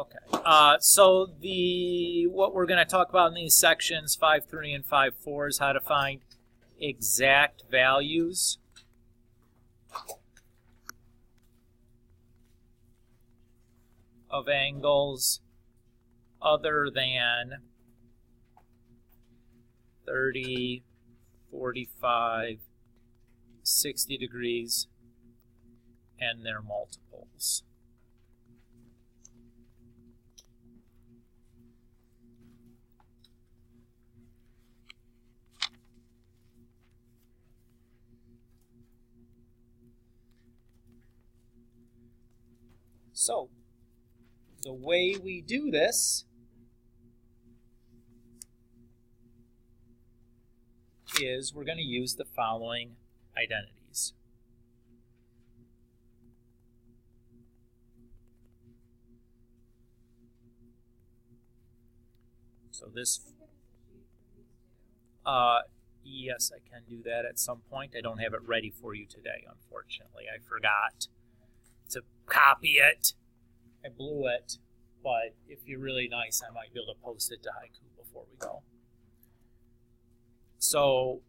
Okay. So what we're going to talk about in these sections 5.3 and 5.4 is how to find exact values of angles other than 30, 45, 60 degrees and their multiples. So, the way we do this is we're going to use the following identities. So this, yes, I can do that at some point. I don't have it ready for you today, unfortunately. I forgot to copy it. I blew it, but if you're really nice, I might be able to post it to Haiku before we go. So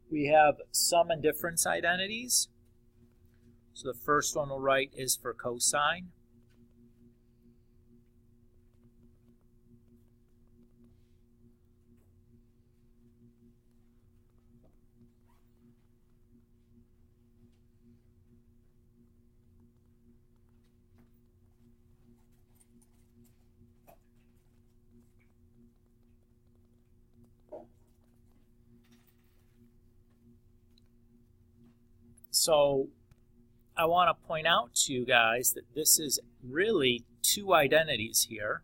we have sum and difference identities. So the first one we'll write is for cosine. So I want to point out to you guys that this is really two identities here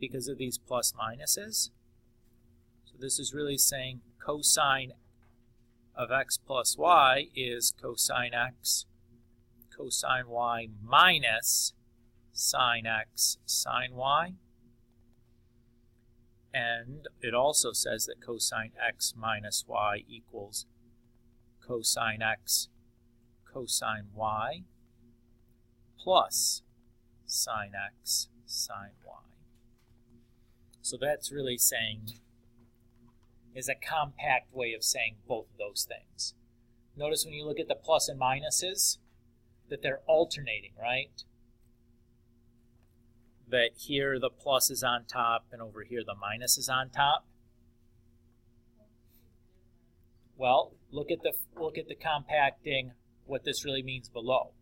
because of these plus minuses. So this is really saying cosine of x plus y is cosine x, cosine y minus sine x, sine y. And it also says that cosine x minus y equals cosine x, cosine y, plus sine x, sine y. So that's really saying, is a compact way of saying both of those things. Notice when you look at the plus and minuses, that they're alternating, right? That here the plus is on top and over here the minus is on top. Well, look at the compacting, what this really means below.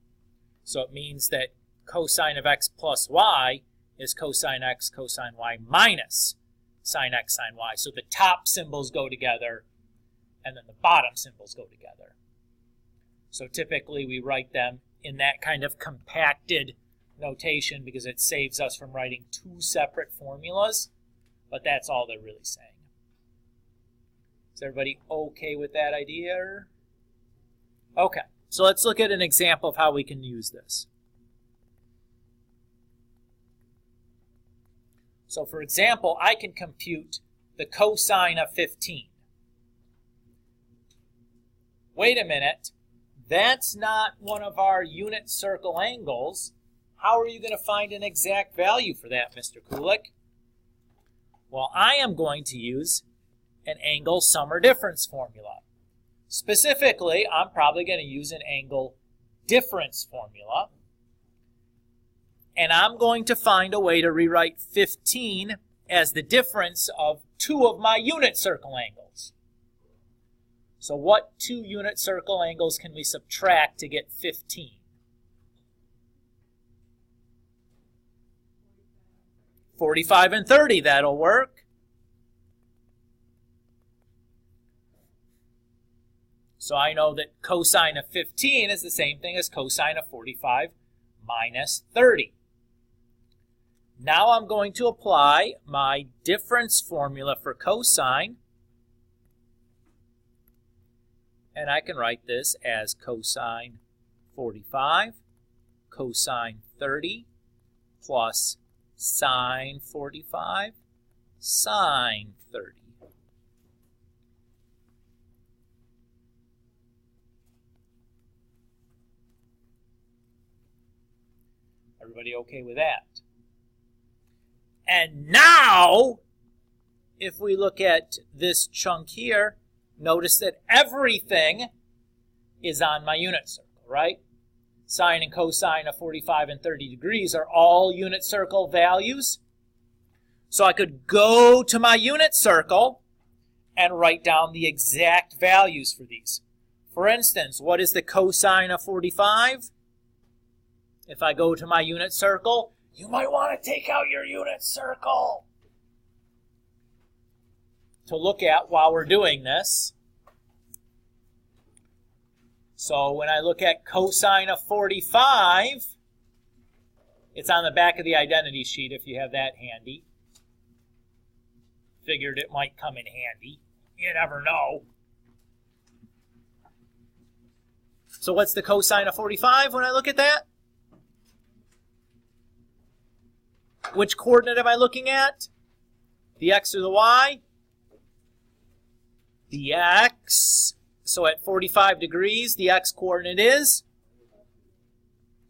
So it means that cosine of x plus y is cosine x, cosine y minus sine x, sine y. So the top symbols go together and then the bottom symbols go together. So typically we write them in that kind of compacted notation because it saves us from writing two separate formulas, but that's all they're really saying. Is everybody okay with that idea? Okay, so let's look at an example of how we can use this. So for example, I can compute the cosine of 15. Wait a minute, that's not one of our unit circle angles. How are you going to find an exact value for that, Mr. Kulik? Well, I am going to use an angle sum or difference formula. Specifically, I'm probably going to use an angle difference formula. And I'm going to find a way to rewrite 15 as the difference of two of my unit circle angles. So what two unit circle angles can we subtract to get 15? 45 and 30, that'll work. So I know that cosine of 15 is the same thing as cosine of 45 minus 30. Now I'm going to apply my difference formula for cosine. And I can write this as cosine 45, cosine 30, plus sine 45, sine 30. Everybody okay with that? And now, if we look at this chunk here, notice that everything is on my unit circle, right? Sine and cosine of 45 and 30 degrees are all unit circle values. So I could go to my unit circle and write down the exact values for these. For instance, what is the cosine of 45? If I go to my unit circle, you might want to take out your unit circle to look at while we're doing this. So when I look at cosine of 45, it's on the back of the identity sheet if you have that handy. Figured it might come in handy. You never know. So what's the cosine of 45 when I look at that? Which coordinate am I looking at? The x or the y? The x. So at 45 degrees, the x coordinate is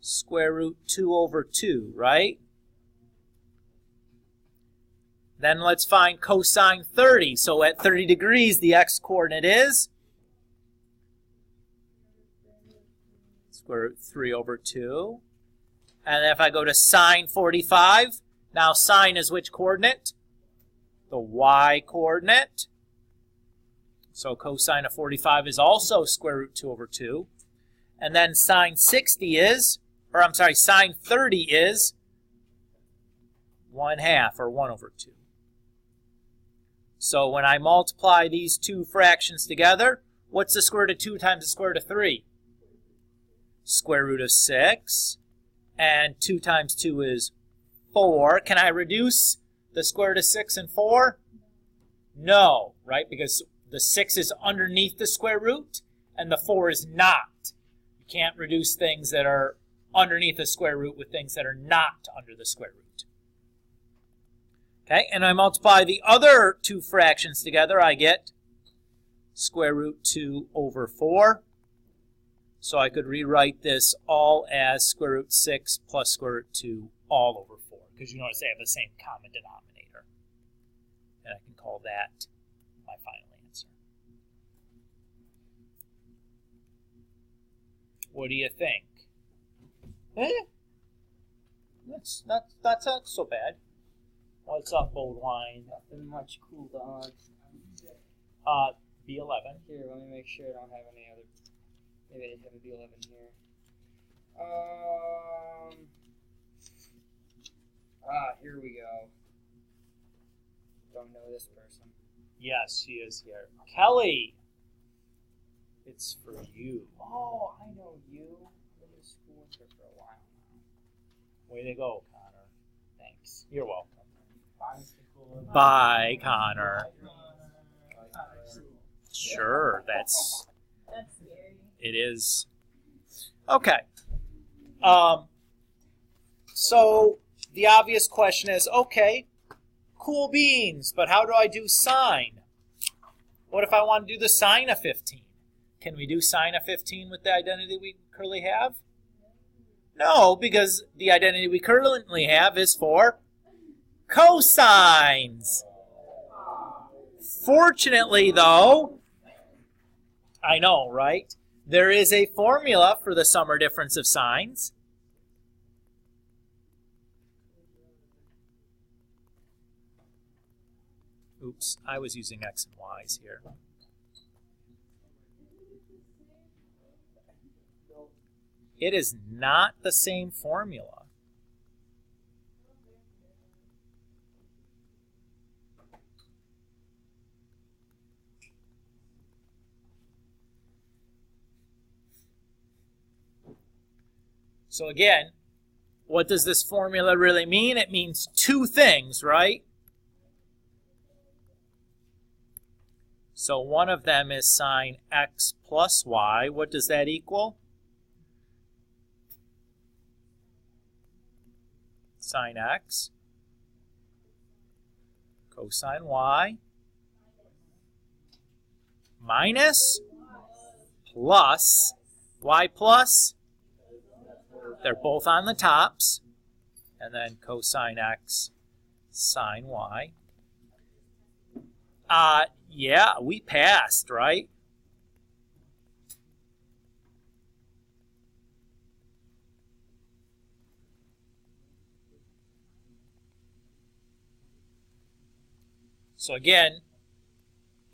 square root 2 over 2, right? Then let's find cosine 30. So at 30 degrees, the x coordinate is square root 3 over 2. And then if I go to sine 45, now sine is which coordinate? The y coordinate. So cosine of 45 is also square root 2 over 2. And then sine 60 is, or I'm sorry, sine 30 is 1/2 or 1 over 2. So when I multiply these two fractions together, what's the square root of 2 times the square root of 3? Square root of 6. And 2 times 2 is 4. Can I reduce the square root of 6 and 4? No, right? Because the 6 is underneath the square root, and the 4 is not. You can't reduce things that are underneath the square root with things that are not under the square root. Okay, and I multiply the other two fractions together, I get square root 2 over 4. So I could rewrite this all as square root 6 plus square root 2 all over 4, because you notice they have the same common denominator. And I can call that my final answer. What do you think? That's not so bad. What's up, old wine? Nothing much, cool dogs. B11. Here, let me make sure I don't have any other. Maybe I have a B11 here. Here we go. Don't know this person. Yes, she is here. Kelly! It's for you. Oh, I know you. I've been to school with her for a while now. Way to go, Connor. Thanks. You're welcome. Bye. Bye, Connor. Sure, that's scary. it is. Okay. So the obvious question is, okay, cool beans, but how do I do sine? What if I want to do the sine of 15? Can we do sine of 15 with the identity we currently have? No, because the identity we currently have is for cosines. Fortunately, though, I know, right? There is a formula for the sum or difference of sines. Oops, I was using x and y's here. It is not the same formula. So again, what does this formula really mean? It means two things, right? So one of them is sine x plus y. What does that equal? Sine x cosine y minus plus y plus. They're both on the tops. and then cosine x sine y. Yeah, we passed, right? So again,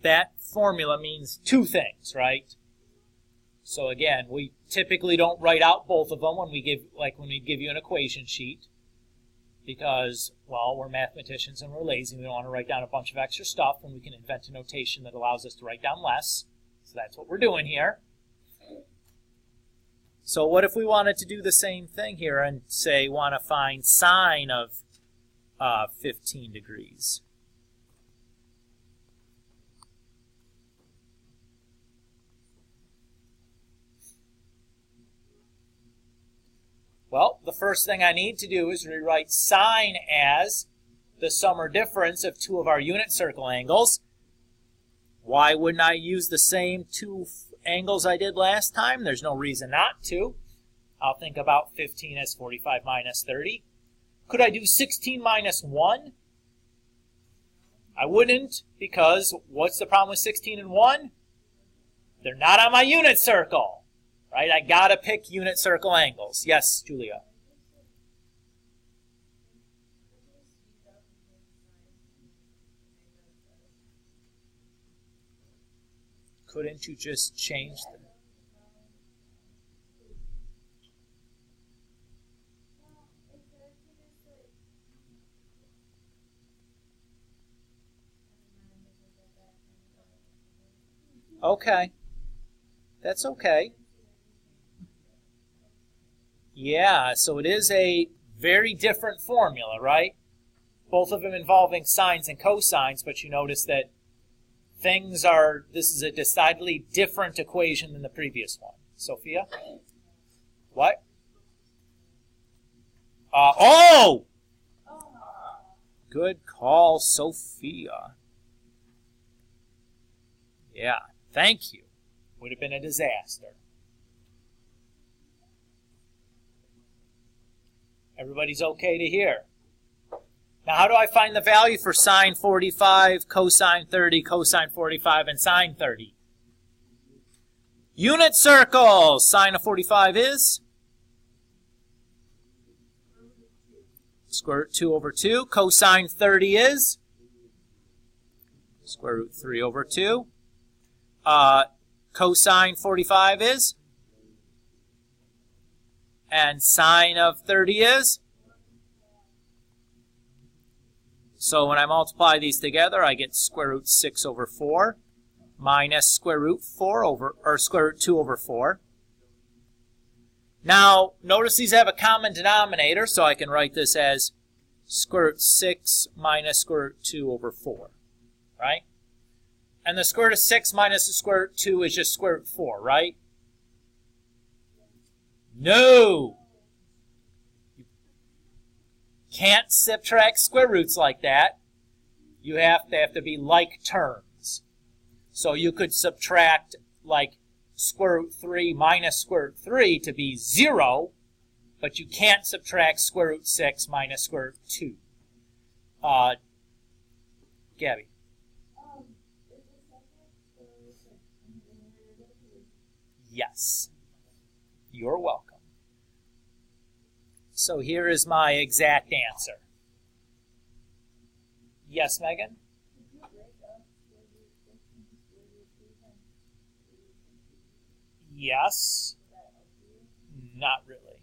that formula means two things, right? So again, we typically don't write out both of them when we give you an equation sheet, because, well, we're mathematicians and we're lazy. We don't want to write down a bunch of extra stuff when we can invent a notation that allows us to write down less. So that's what we're doing here. So what if we wanted to do the same thing here and say want to find sine of 15 degrees? Well, the first thing I need to do is rewrite sine as the sum or difference of two of our unit circle angles. Why wouldn't I use the same two angles I did last time? There's no reason not to. I'll think about 15 as 45 minus 30. Could I do 16 minus 1? I wouldn't, because what's the problem with 16 and 1? They're not on my unit circle. Right? I gotta pick unit circle angles. Yes, Julia. Couldn't you just change them? Okay. That's okay. Yeah, so it is a very different formula, right? Both of them involving sines and cosines, but you notice that this is a decidedly different equation than the previous one. Sophia? What? Oh! Good call, Sophia. Yeah, thank you. Would have been a disaster. Everybody's okay to hear. Now, how do I find the value for sine 45, cosine 30, cosine 45, and sine 30? Unit circle. Sine of 45 is square root 2 over 2. Cosine 30 is square root 3 over 2. Cosine 45 is? And sine of 30 is? So when I multiply these together, I get square root 6 over 4 minus square root 2 over 4. Now, notice these have a common denominator, so I can write this as square root 6 minus square root 2 over 4, right? And the square root of 6 minus the square root of 2 is just square root of 4, right? No! You can't subtract square roots like that. They have to be like terms. So you could subtract like square root 3 minus square root 3 to be 0, but you can't subtract square root 6 minus square root 2. Gabby. Yes. You're welcome. So here is my exact answer. Yes, Megan? Yes. Not really.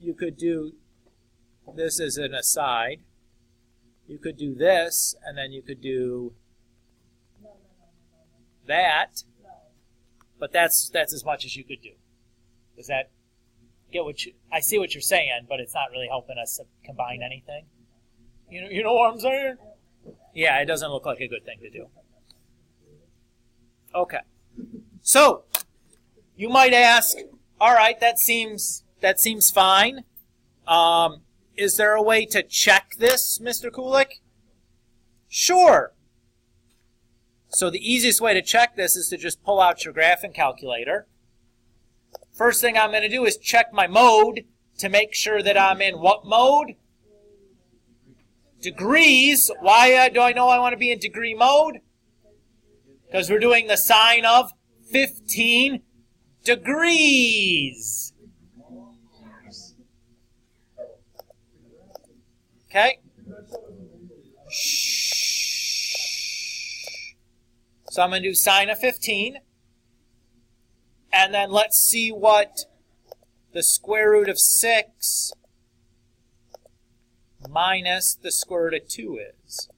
You could do this as an aside. You could do this, and then you could do that. But that's as much as you could do. Does that get what I see what you're saying, but it's not really helping us combine anything. You know what I'm saying? Yeah, it doesn't look like a good thing to do. Okay. So, you might ask, all right, that seems fine. Is there a way to check this, Mr. Kulik? Sure. So the easiest way to check this is to just pull out your graphing calculator. First thing I'm going to do is check my mode to make sure that I'm in what mode? Degrees. Why do I know I want to be in degree mode? Because we're doing the sine of 15 degrees. Okay? So I'm going to do sine of 15. And then let's see what the square root of 6 minus the square root of 2 is.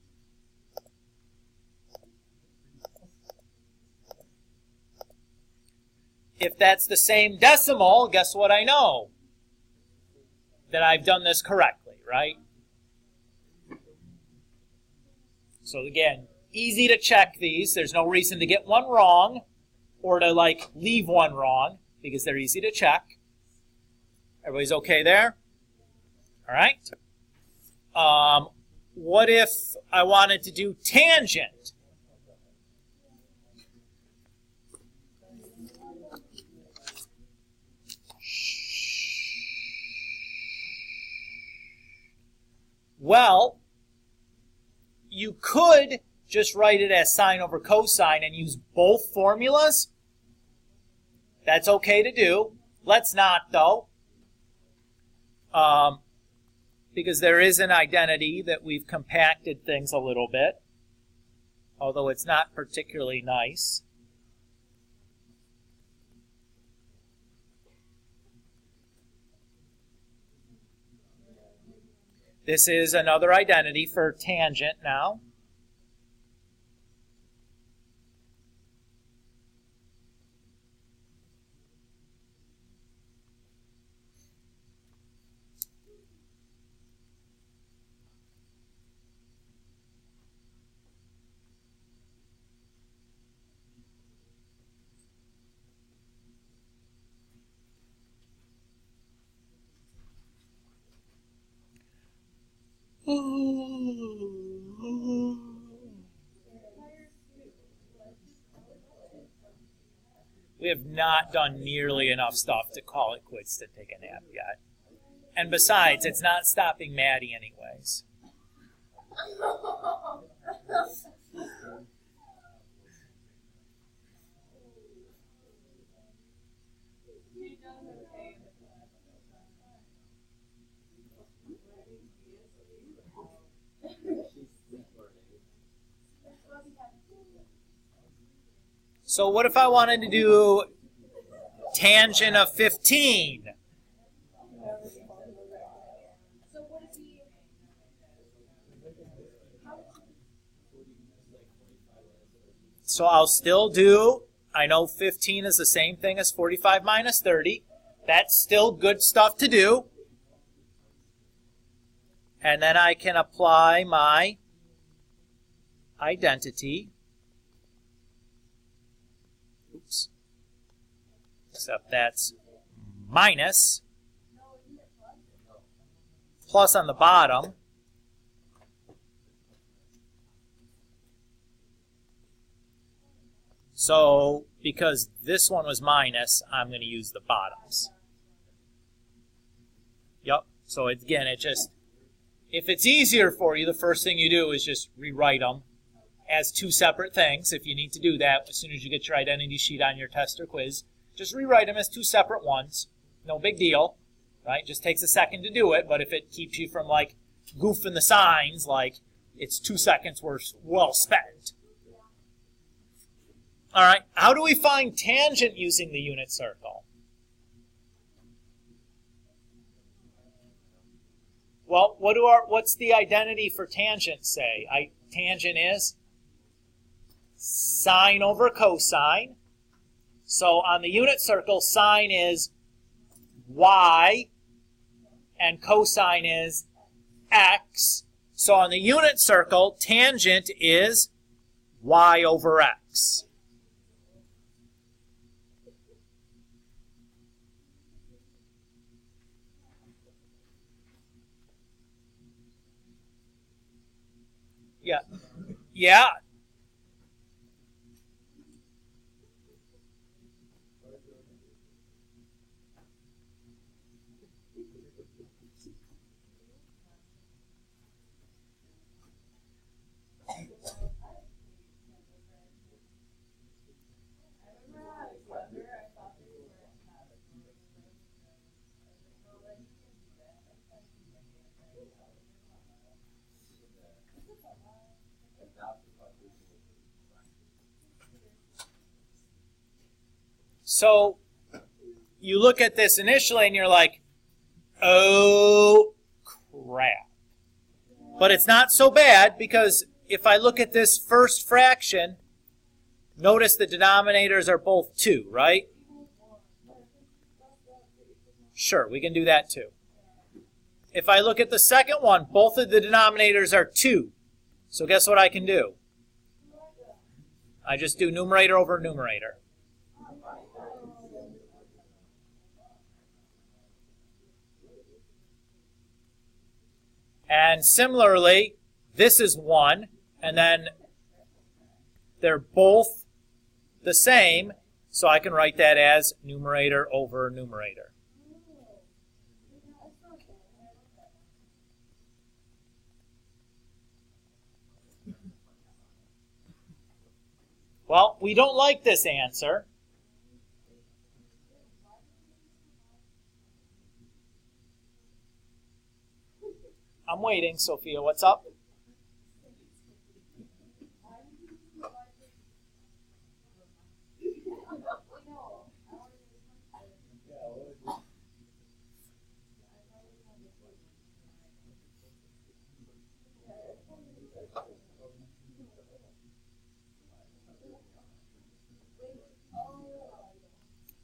If that's the same decimal, guess what I know? That I've done this correctly, right? So again, easy to check these. There's no reason to get one wrong or to leave one wrong because they're easy to check. Everybody's okay there? All right. What if I wanted to do tangent? Well, you could just write it as sine over cosine and use both formulas. That's okay to do. Let's not, though. Because there is an identity that we've compacted things a little bit, although it's not particularly nice. This is another identity for tangent now. We have not done nearly enough stuff to call it quits to take a nap yet. And besides, it's not stopping Maddie anyways. So what if I wanted to do tangent of 15? So I'll still do, I know 15 is the same thing as 45 minus 30. That's still good stuff to do. And then I can apply my identity. Oops. Except that's minus, plus on the bottom. So, because this one was minus, I'm going to use the bottoms. Yep. So again, it just, if it's easier for you, the first thing you do is just rewrite them as two separate things. If you need to do that, as soon as you get your identity sheet on your test or quiz, just rewrite them as two separate ones. No big deal, right? Just takes a second to do it, but if it keeps you from goofing the signs, it's 2 seconds worth well spent. All right, how do we find tangent using the unit circle? Well, what's the identity for tangent say? Tangent is sine over cosine. So on the unit circle, sine is y, and cosine is x. So on the unit circle, tangent is y over x. Yeah. Yeah. So you look at this initially and you're like, oh crap. But it's not so bad, because if I look at this first fraction, notice the denominators are both 2, right? Sure, we can do that too. If I look at the second one, both of the denominators are 2. So guess what I can do? I just do numerator over numerator. And similarly, this is 1, and then they're both the same, so I can write that as numerator over numerator. Well, we don't like this answer. I'm waiting, Sophia. What's up?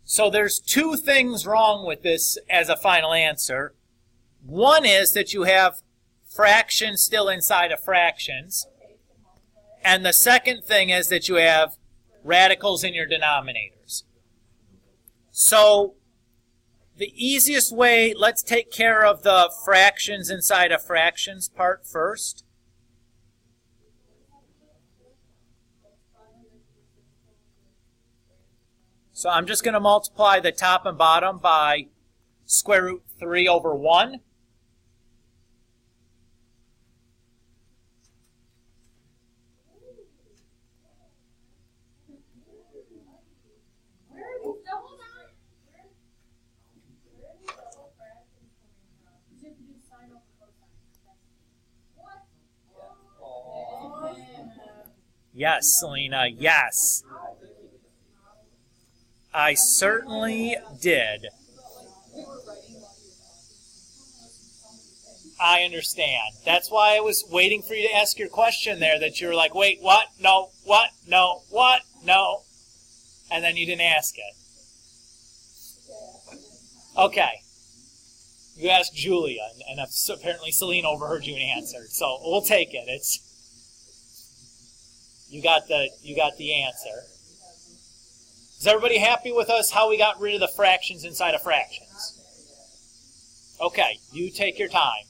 So there's 2 things wrong with this as a final answer. One is that you have fractions still inside of fractions. And the second thing is that you have radicals in your denominators. So the easiest way, let's take care of the fractions inside of fractions part first. So I'm just going to multiply the top and bottom by square root 3 over 1. Yes, Selena, yes. I certainly did. I understand. That's why I was waiting for you to ask your question there, that you were like, wait, what? No, what? No, what? No. And then you didn't ask it. Okay. You asked Julia, and apparently Selena overheard you and answered. So we'll take it. You got the answer. Is everybody happy with us how we got rid of the fractions inside of fractions? Okay, you take your time.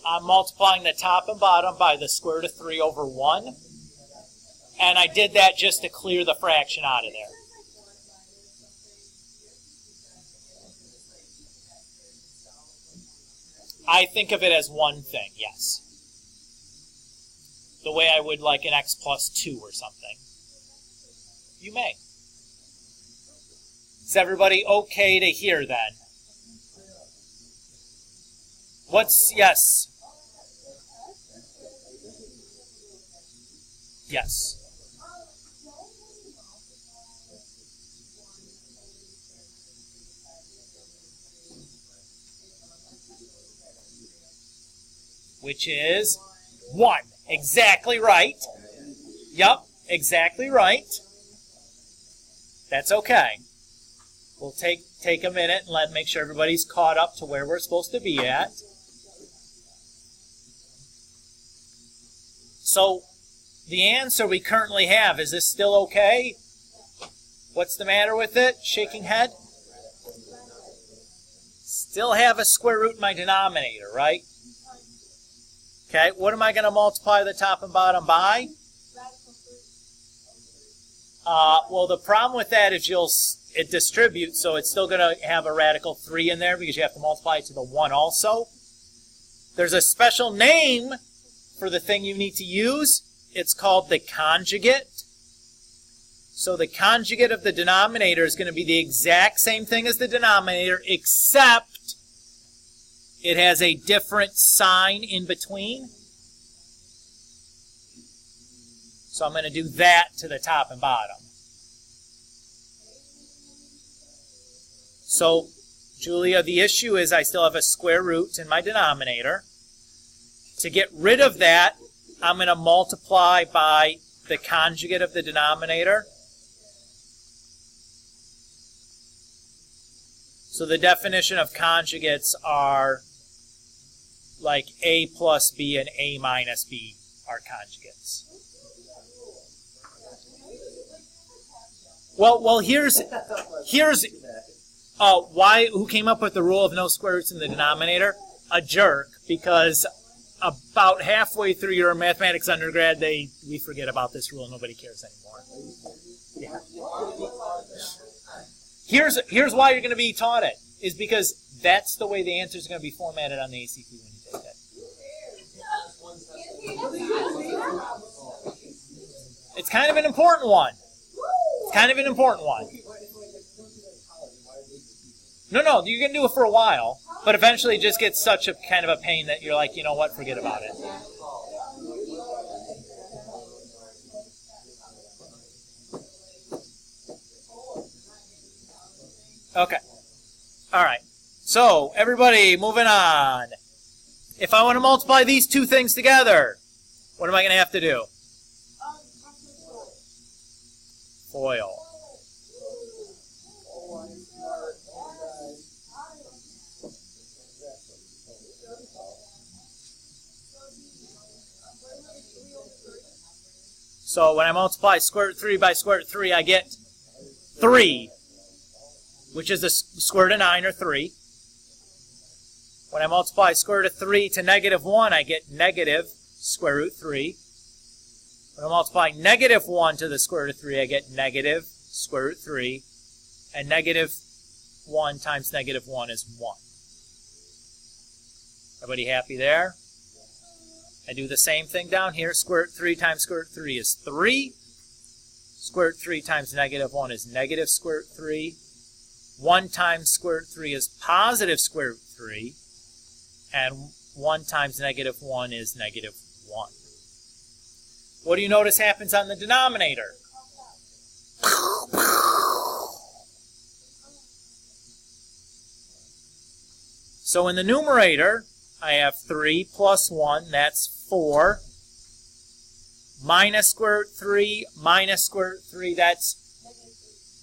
I'm multiplying the top and bottom by the square root of 3 over 1. And I did that just to clear the fraction out of there. I think of it as one thing, yes. The way I would like an x plus 2 or something. You may. Is everybody okay to hear then? Yes? Yes. Which is 1. Exactly right. Yep, exactly right. That's okay. We'll take a minute and make sure everybody's caught up to where we're supposed to be at. So the answer we currently have, is this still okay? What's the matter with it? Shaking head? Still have a square root in my denominator, right? Okay, what am I going to multiply the top and bottom by? Well, the problem with that is it distributes, so it's still going to have a radical 3 in there because you have to multiply it to the 1 also. There's a special name for the thing you need to use. It's called the conjugate. So the conjugate of the denominator is going to be the exact same thing as the denominator, except it has a different sign in between. So I'm going to do that to the top and bottom. So, Julia, the issue is I still have a square root in my denominator. To get rid of that, I'm going to multiply by the conjugate of the denominator. So the definition of conjugates are like A plus B and A minus B are conjugates. Well, here's who came up with the rule of no square roots in the denominator? A jerk, because about halfway through your mathematics undergrad, we forget about this rule. Nobody cares anymore. Yeah. Here's why you're going to be taught it, is because that's the way the answer is going to be formatted on the ACT when you take it. It's kind of an important one. No, you can do it for a while, but eventually it just gets such a kind of a pain that you're like, you know what, forget about it. Okay. All right. So, everybody, moving on. If I want to multiply these two things together, what am I going to have to do? FOIL. So when I multiply square root 3 by square root 3, I get 3, which is the square root of 9, or 3. When I multiply square root of 3 to negative 1, I get negative square root 3. When I multiply negative 1 to the square root of 3, I get negative square root 3. And negative 1 times negative 1 is 1. Everybody happy there? I do the same thing down here. Square root 3 times square root 3 is 3. Square root 3 times negative 1 is negative square root 3. 1 times square root 3 is positive square root 3. And 1 times negative 1 is negative 1. What do you notice happens on the denominator? So in the numerator, I have 3 plus 1, that's 4. Minus square root 3, minus square root 3, that's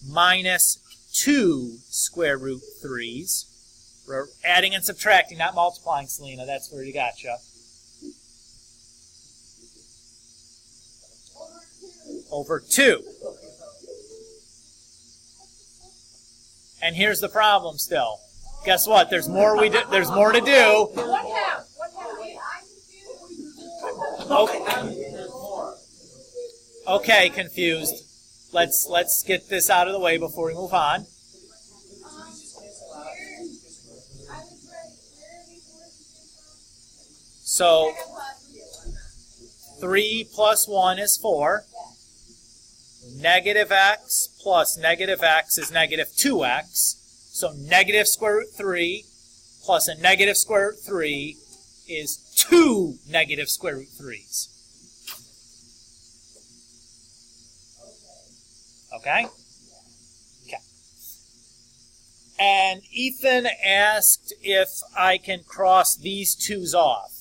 minus 2 square root 3's. We're adding and subtracting, not multiplying, Selena. That's where you gotcha. Over 2. And here's the problem still. Guess what? There's more there's more to do. Okay, confused. Let's get this out of the way before we move on. So 3 plus 1 is 4. Negative x plus negative x is negative 2x. So negative square root 3 plus a negative square root 3 is 2 negative square root 3's. Okay? Okay. And Ethan asked if I can cross these 2's off.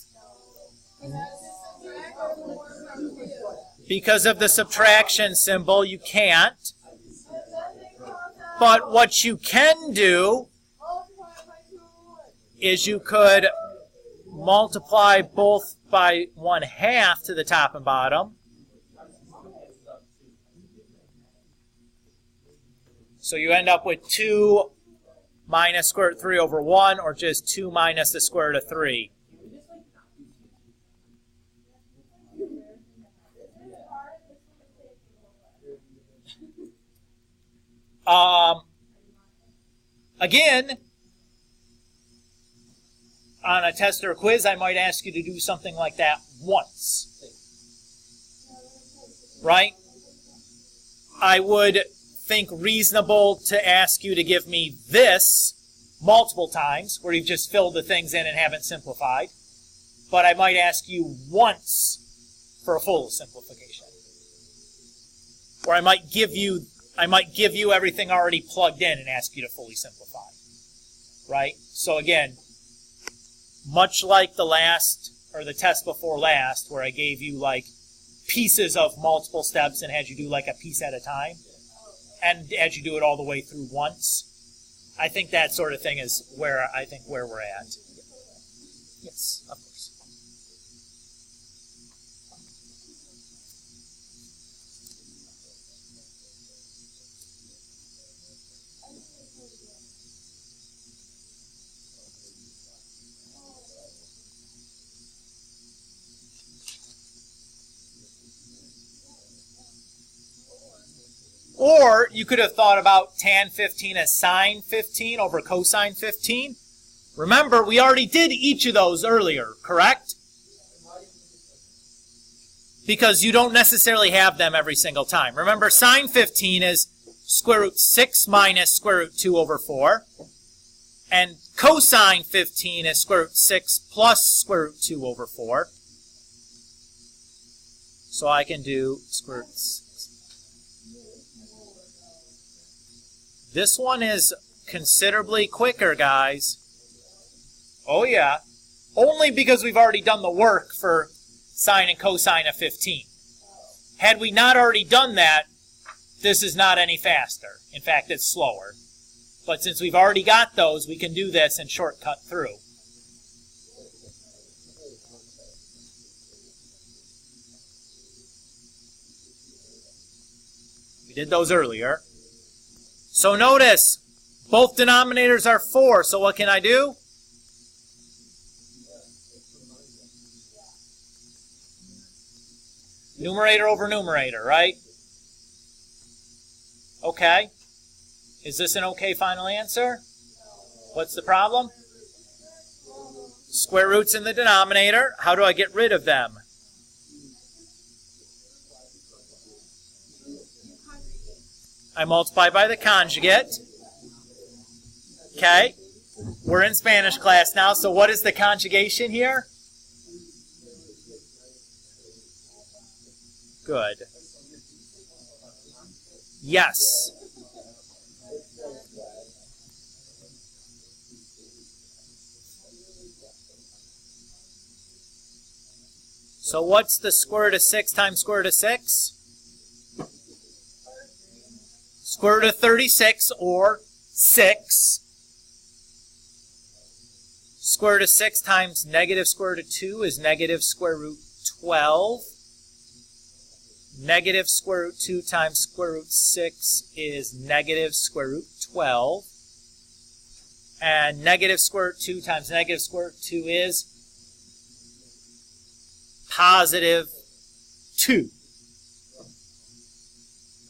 Because of the subtraction symbol, you can't. But what you can do is you could multiply both by 1/2 to the top and bottom. So you end up with 2 minus square root of 3 over 1, or just 2 minus the square root of 3. Again, on a test or a quiz, I might ask you to do something like that once. Right? I would think reasonable to ask you to give me this multiple times, where you've just filled the things in and haven't simplified. But I might ask you once for a full simplification. Or I might give you everything already plugged in and ask you to fully simplify. Right? So again, much like the last, or the test before last, where I gave you like pieces of multiple steps and had you do like a piece at a time, and had you do it all the way through once, I think that sort of thing is where we're at. Yes, of course. Or you could have thought about tan 15 as sine 15 over cosine 15. Remember, we already did each of those earlier, correct? Because you don't necessarily have them every single time. Remember, sine 15 is square root 6 minus square root 2 over 4. And cosine 15 is square root 6 plus square root 2 over 4. So I can do square root 6. This one is considerably quicker, guys. Oh, yeah. Only because we've already done the work for sine and cosine of 15. Had we not already done that, this is not any faster. In fact, it's slower. But since we've already got those, we can do this and shortcut through. We did those earlier. So notice, both denominators are 4, so what can I do? Numerator over numerator, right? Okay. Is this an okay final answer? What's the problem? Square roots in the denominator. How do I get rid of them? I multiply by the conjugate. Okay. We're in Spanish class now, so what is the conjugation here? Good. Yes. So what's the square root of 6 times square root of 6? Square root of 36, or 6. Square root of 6 times negative square root of 2 is negative square root 12. Negative square root 2 times square root 6 is negative square root 12. And negative square root 2 times negative square root 2 is positive 2.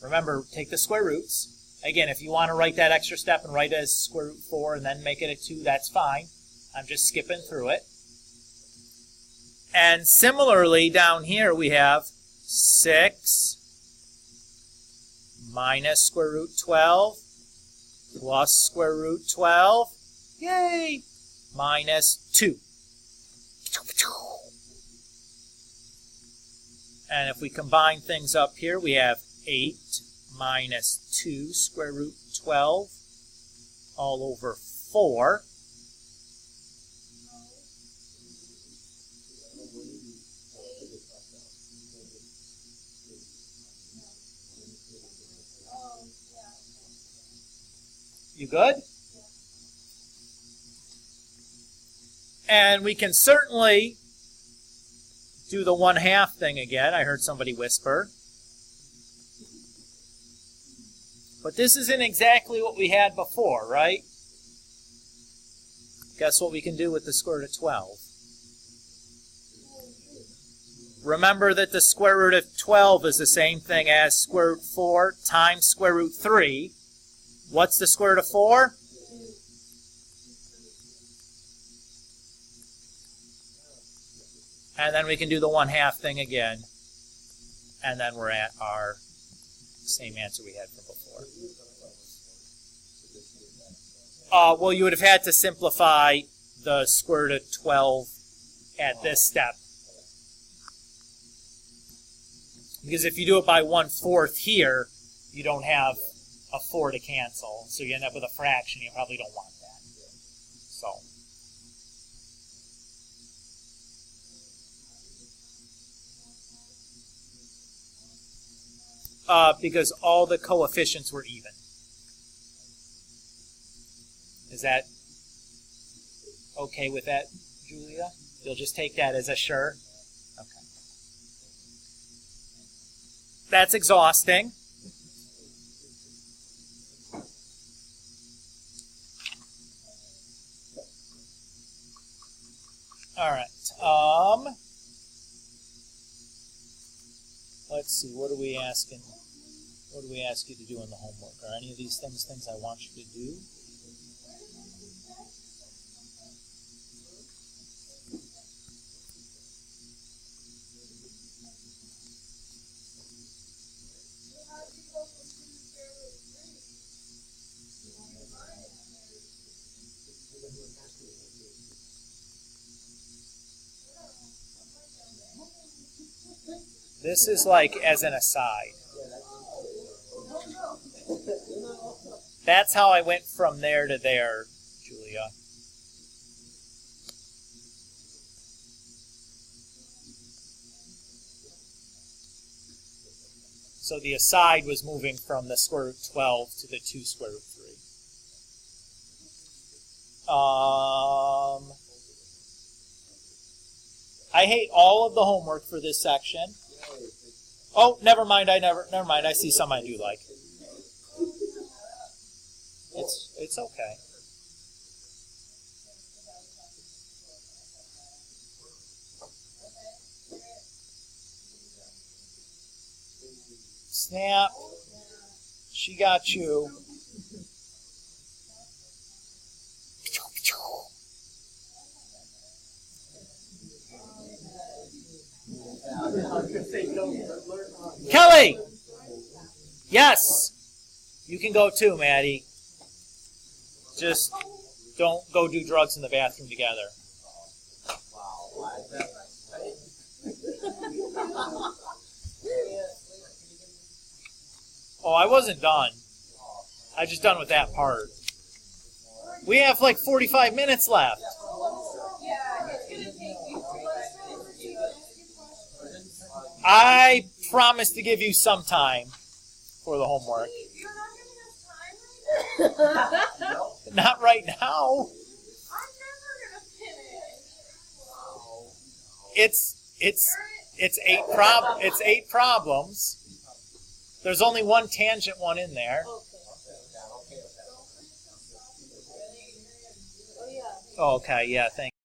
Remember, take the square roots. Again, if you want to write that extra step and write it as square root 4 and then make it a 2, that's fine. I'm just skipping through it. And similarly, down here we have 6 minus square root 12 plus square root 12, yay, minus 2. And if we combine things up here, we have 8 minus 2 square root 12 all over 4. You good? And we can certainly do the 1/2 thing again. I heard somebody whisper. But this isn't exactly what we had before, right? Guess what we can do with the square root of 12? Remember that the square root of 12 is the same thing as square root 4 times square root 3. What's the square root of 4? And then we can do the 1/2 thing again. And then we're at our same answer we had from before. Well, you would have had to simplify the square root of 12 at this step. Because if you do it by 1/4 here, you don't have a 4 to cancel. So you end up with a fraction. You probably don't want that. So. Because all the coefficients were even. Is that okay with that, Julia? You'll just take that as a sure? Okay. That's exhausting. All right. Let's see. What are we asking? What do we ask you to do in the homework? Are any of these things I want you to do? This is like as an aside. That's how I went from there to there, Julia. So the aside was moving from the square root of 12 to the 2 square root of 3. I hate all of the homework for this section. Oh, never mind. Never mind. I see some I do like. It's okay. Snap. She got you. Kelly! Yes! You can go too, Maddie. Just don't go do drugs in the bathroom together. Oh, I wasn't done. I just done with that part. We have like 45 minutes left. I promise to give you some time for the homework. You're not giving us time? Not right now. I'm never gonna finish. It's 8 problems. There's only one tangent one in there. Oh yeah. Oh, okay, yeah, thank you.